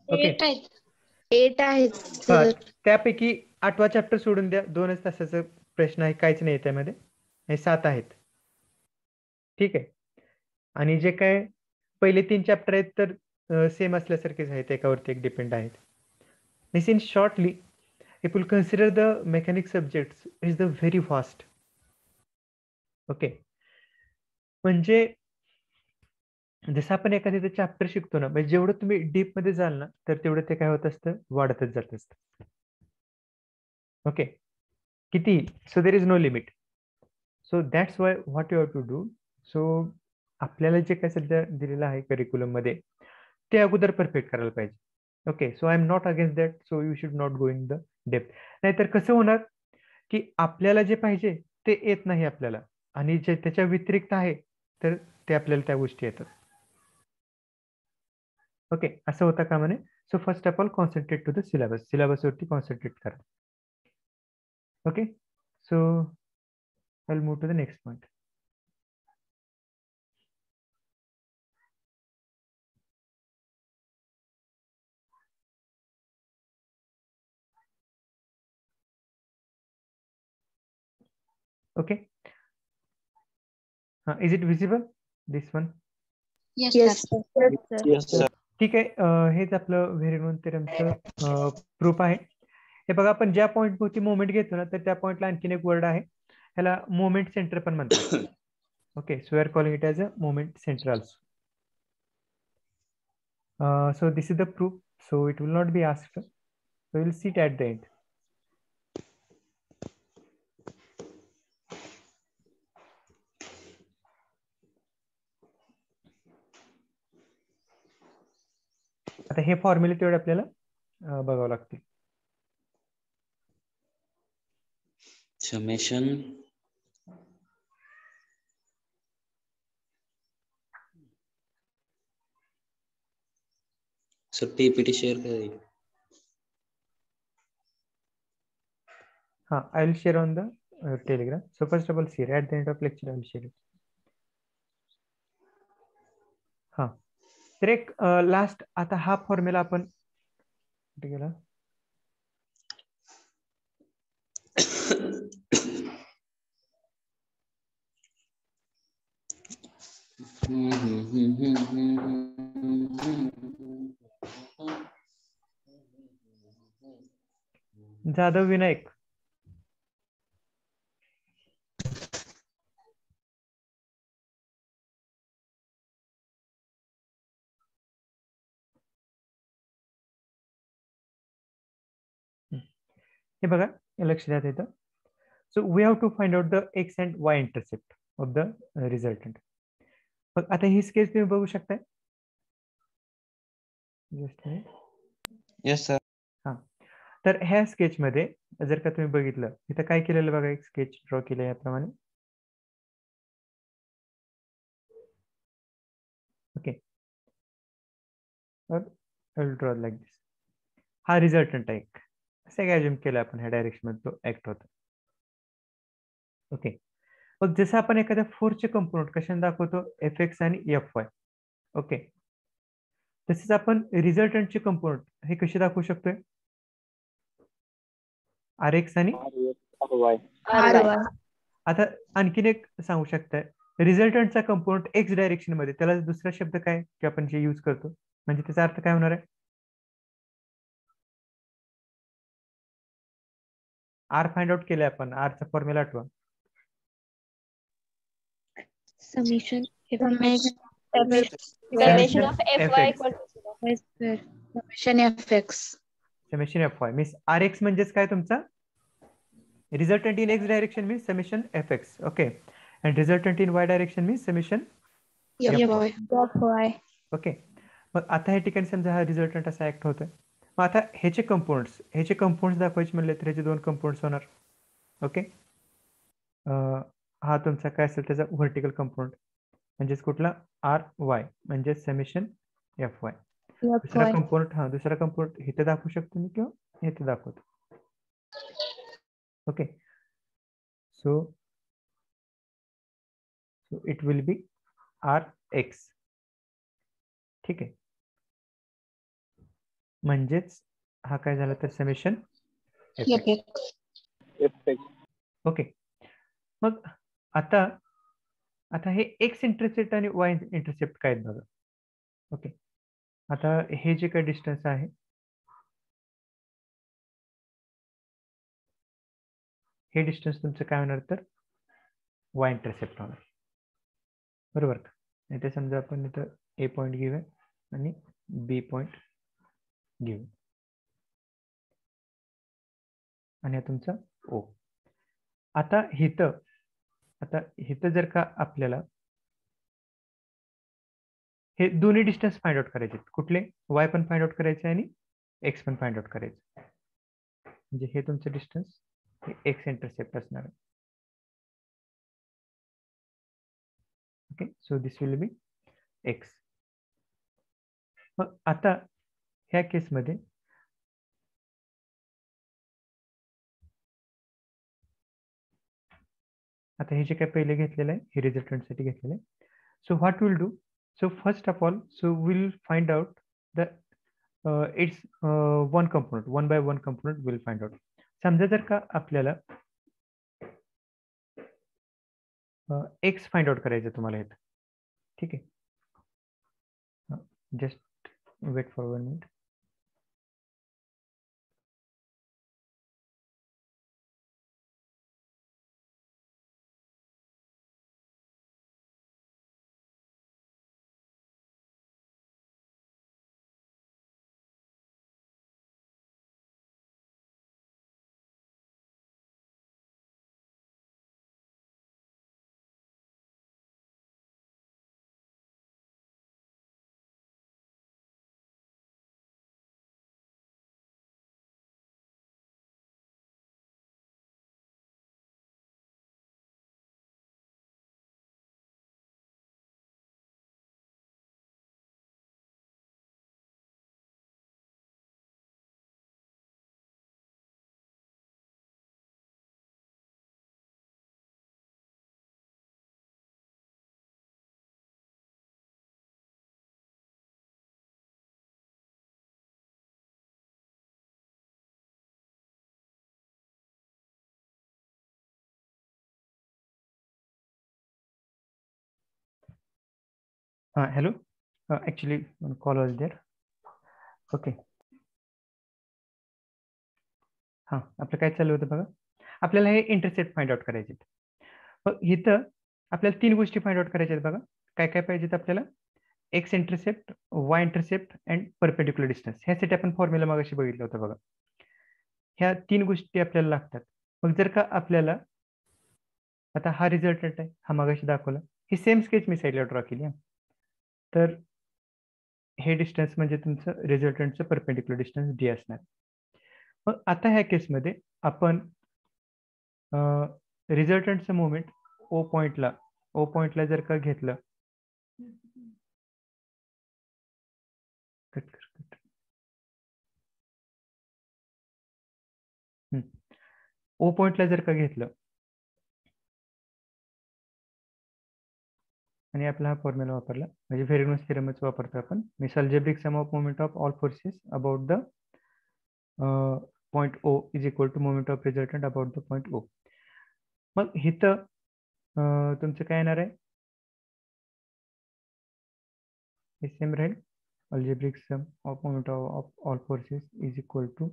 ओके 8 आहेत हा, सर. त्यापैकी 8वा चॅप्टर सोडून द्या, 2च तासाचा प्रश्न आहे, काहीच नाही त्यामध्ये. हे 7 आहेत. ठीक आहे. आणि जे काय पहिले 3 चॅप्टर आहेत तर सेम असल्यासारखेच आहेत, एकावरती एक डिपेंड आहेत. This in shortly, if we'll consider the mechanic subjects is the very vast. Okay, म्हणजे जसं आपण एखाद्या चॅप्टर शिकतो ना, म्हणजे जेवढं तुम्ही डीप मध्ये जाल ना, तर तेवढं ते काय होत असतं, वाढतच जात असतं. ओके, किती? So there is no limit. So that's why what you have to do. So आपल्याला जे काय सध्या दिलेलं आहे करिक्युलम मध्ये, ते अगोदर परफेक्ट करायला पाहिजे. Okay, so I am not against that, so you should not go in the depth. नाहीतर कसं होणार की आपल्याला जे पाहिजे ते येत नाही आपल्याला, आणि जे त्याच्या व्यतिरिक्त आहे तर ते आपल्याला त्या गोष्टी येतात. ओके, असं होता का म्हणे. So first of all concentrate to the syllabus. Syllabus वरती कॉन्सन्ट्रेट करा. Okay, so I will move to the next point. Okay. Is it visible? This one? Yes, Yes, sir. sir. Yes, sir. ठीक आहे. हेच आपलं very non थेरमचं proof आहे. हे बघा, आपण ज्या पॉईंट भोवती मोमेंट घेतो ना, तर त्या पॉईंटला आणखीन एक वर्ड आहे, ह्याला मोमेंट सेंटर पण म्हणतात. Okay, so we are calling it as a moment centre also. So this is the proof, so it will not be asked, so we'll see it at the end. आता हे फॉर्म्युले तेवढे आपल्याला बघावं लागतील. Summation sir PPT share करेल. हाँ, I will share on the Telegram. So first of all, share at the end of lecture. I will share it. हाँ, तर एक लास्ट आता हा फॉर्म्युला आपण कुठे गेला? जाधव विनायक. हे बघा, लक्ष द्या इथं. So we have to find out the X and Y intercept of the resultant. मग आता ही स्केच तुम्ही बघू शकताय. Yes sir. हा, तर ह्या स्केच मध्ये जर का तुम्ही बघितलं, इथं काय केलेलं बघा, एक स्केच ड्रॉ केलं याप्रमाणे. ओके, ड्रॉ लाईक दिस. हा रिझल्टंट आहे, असं काय अज्युम केलं आपण ह्या डायरेक्शन मध्ये तो ऍक्ट होता. ओके, मग जसं आपण एखाद्या फोर्सचे कंपोनंट कशाने दाखवतो, एफ एक्स आणि एफ वाय. ओके, तसेच आपण रिझल्टंटचे कंपोनंट हे कसे दाखवू शकतोय, आर एक्स आणि आता आणखीन एक सांगू शकताय, रिझल्टंटचा कंपोनंट एक्स डायरेक्शन मध्ये, त्याला दुसरा शब्द काय की आपण जे यूज करतो, म्हणजे त्याचा अर्थ काय होणार आहे? आर फाइंड आउट केले आपण, आरचा फॉर्म्युला आठवा. Summation Summation of fy equal to 0. Summation fx. Summation F Y means R X म्हणजेच काय तुमचा resultant in X direction means summation F X. Okay, and resultant in Y direction means summation fy. Okay, मग आता ह्या ठिकाणी समजा हा resultant असा ऍक्ट होतोय. मग आता ह्याचे कंपोनेंट्स दाखवायचे म्हणले तर ह्याचे 2 कंपोनेंट्स होणार. ओके, हा तुमचा काय असेल त्याचा व्हर्टिकल कंपोनेंट, म्हणजेच कुठला आर वाय म्हणजे समेशन एफ वाय. दुसरा कंपोनेंट इथे दाखवू शकतो मी किंवा इथे दाखवतो. Okay, so so it will be R X. ठीक आहे, म्हणजेच हा काय झाला तर समेशन ओके. मग आता हे एक्स इंटरसेप्ट आणि वाय इंटरसेप्ट काय आहेत बघा. ओके, आता हे जे काही डिस्टन्स आहे हे डिस्टन्स तुमचं काय होणार तर वाय इंटरसेप्ट होणार, बरोबर का. इथे समजा आपण इथं ए पॉईंट घेऊया आणि बी पॉईंट घेऊ आणि हा तुमचा ओ. आता हिथं जर का आपल्याला हे दोन्ही डिस्टन्स फाइंड आउट करायचे, कुठले, वाय पण फाइंड आउट करायचे आणि एक्स पण फाइंड आउट करायचे. म्हणजे हे तुमचं डिस्टन्स हे एक्स इंटरसेप्ट असणार आहे. Okay, so this will be x. मग आता ह्या केसमध्ये आता हे जे काय पहिले घेतलेलं आहे हे रिझल्टंट साठी घेतलेलं आहे. So what will do, so first of all so will find out the it's one component, one by one component will find out. समजा जर का आपल्याला एक्स फाइंड आउट करायचं तुम्हाला इथं, ठीक आहे. Just wait for 1 minute. Hello, actually call was there. Okay, हां, आपलं काय चालू होतं बघा. आपल्याला हे इंटरसेप्ट फाइंड आउट करायचे. मग इथं आपल्याला 3 गोष्टी फाइंड आउट करायच्या आहेत बघा. काय काय पाहिजेत आपल्याला, x intercept, Y intercept and perpendicular distance. ह्यासाठी आपण फॉर्म्युला मागाशी बघितलं होतं बघा. ह्या 3 गोष्टी आपल्याला लागतात. मग जर का आपल्याला आता हा रिझल्टंट आहे, हा मागाशी दाखवला, ही सेम स्केच मी साईडला ड्रॉ केली. तर हे डिस्टन्स म्हणजे तुमचं रिझल्टंटचं परपेंडिक्युलर डिस्टन्स डी असणार. मग आता ह्या केसमध्ये आपण रिझल्टंटचं मोमेंट ओ पॉइंटला जर का घेतलं, ओ पॉइंटला जर का घेतलं आणि आपला हा फॉर्म्युला वापरला, म्हणजे व्हेरिग्नोस थेरमच वापरतो आपण. मिस algebraic sum of moment of all forces about the point O is equal to moment of resultant about the point O. मग इथं तुमचं काय येणार आहे, हे सेम राहील. Algebraic sum of moment of all forces is equal to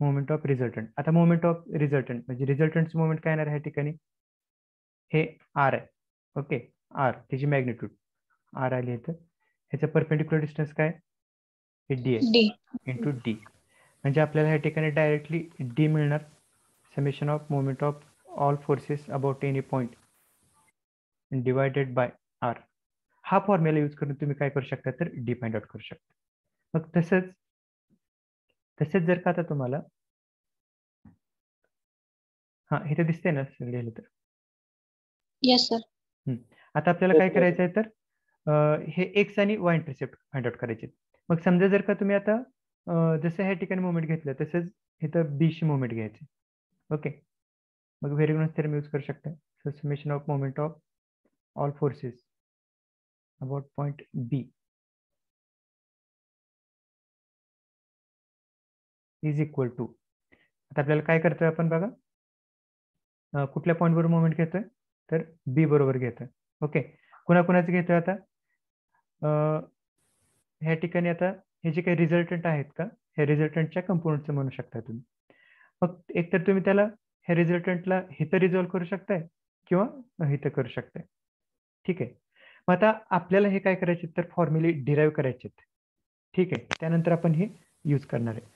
moment of resultant. आता moment of resultant म्हणजे रिझल्टंटचं मोमेंट काय येणार आहे या ठिकाणी, हे आर आहे. ओके, आर त्याची मॅग्निट्यूड आर आली इथं. ह्याचं परपेंडिक्युलर डिस्टन्स काय, हे डी आहे इंटू डी. म्हणजे आपल्याला ह्या ठिकाणी डायरेक्टली डी मिळणार, summation of moment of all forces about any point divided by R. हा फॉर्म्युला यूज करून तुम्ही काय करू शकता तर डी फाइंड आउट करू शकता. मग तसेच जर का आता तुम्हाला इथे दिसते ना लिहिलं तर, येस सर. आता आपल्याला काय करायचं आहे तर हे एक्स आणि वाय इंटरसेप्ट फाइंड आउट करायचे. मग समजा जर का तुम्ही आता जसं ह्या ठिकाणी मोमेंट घेतलं तसंच इथं बी शी मोमेंट घ्यायचे. ओके, मग व्हेरिग्नोस थेरम यूज करू शकता. So summation of moment of all forces about point B is equal to, आता आपल्याला काय करतोय आपण बघा, कुठल्या पॉइंट वर मोमेंट घेतोय तर बी बरोबर घेतोय. ओके, कुणाकुणाचं घेतोय आता, ह्या ठिकाणी आता हे जे काही रिझल्टंट आहेत का, हे रिझल्टंटच्या कंपोनंटचं म्हणू शकता तुम्ही. मग एकतर तुम्ही त्याला ह्या रिझल्टंटला इथं रिझॉल्व्ह करू शकताय किंवा इथं करू शकताय. ठीक आहे, मग आता आपल्याला हे काय करायचे तर फॉर्म्युले डिराईव्ह करायचे. ठीक आहे, त्यानंतर आपण हे यूज करणार आहे.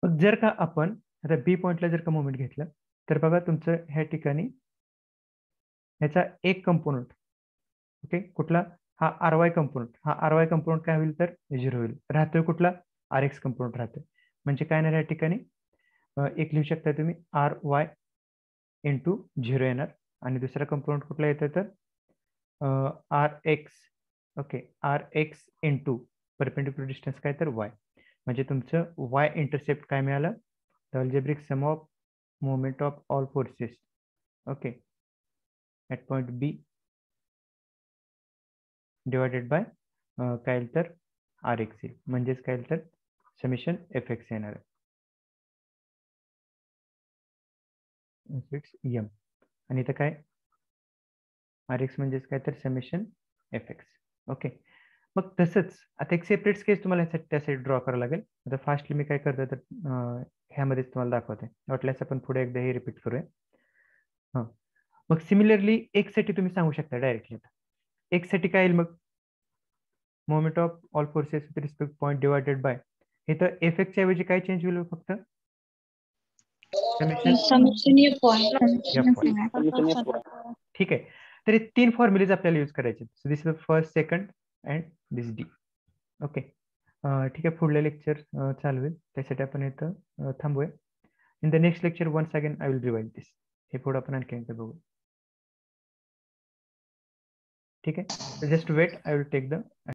मग जर का आपण आता बी पॉइंटला जर का मोमेंट घेतलं तर बघा तुमचं ह्या ठिकाणी ह्याचा एक कंपोनंट, ओके, कुठला, हा आर वाय कंपोनंट, हा आर वाय कंपोनंट काय होईल तर 0 होईल. राहतोय कुठला, आर एक्स कंपोनंट राहतोय. म्हणजे काय नाही या ठिकाणी एक लिहू शकता तुम्ही आर वाय इंटू 0 येणार, आणि दुसरा कंपोनंट कुठला येतो तर R X, okay, R X into perpendicular distance काय तर वाय. म्हणजे तुमचं वाय इंटरसेप्ट काय मिळालं, the algebraic sum of moment of all forces, okay, at point B divided by काय तर आर एक्स येईल. म्हणजेच काय तर समेशन एफ एक्स येणार आहे. एम आणि इथं काय आर एक्स म्हणजेच काय तर समेशन एफ एक्स. ओके, मग तसंच आता एक सेपरेट स्केच तुम्हाला त्यासाठी ड्रॉ करावं लागेल. आता फास्टली मी काय करतो तर ह्यामध्येच तुम्हाला दाखवते, वाटल्यास आपण पुढे एकदा हे रिपीट करूया. हां, मग सिमिलरली एक्स साठी तुम्ही सांगू शकता डायरेक्टली. आता एक्स साठी काय येईल मग, moment of all forces with respect point divided by, इथं एफ एक्सच्या ऐवजी काय चेंज होईल फक्त Summation F point. ठीक आहे, तर हे 3 फॉर्म्युलेज आपल्याला यूज करायचे. So this is first, second and this D. Okay, ठीक आहे, पुढलं लेक्चर चालू होईल, त्यासाठी आपण इथं थांबूया. In the next lecture once again I will revise this. हे पुढे आपण आणखी एकदा बघू. ठीक आहे, just wait, I will take the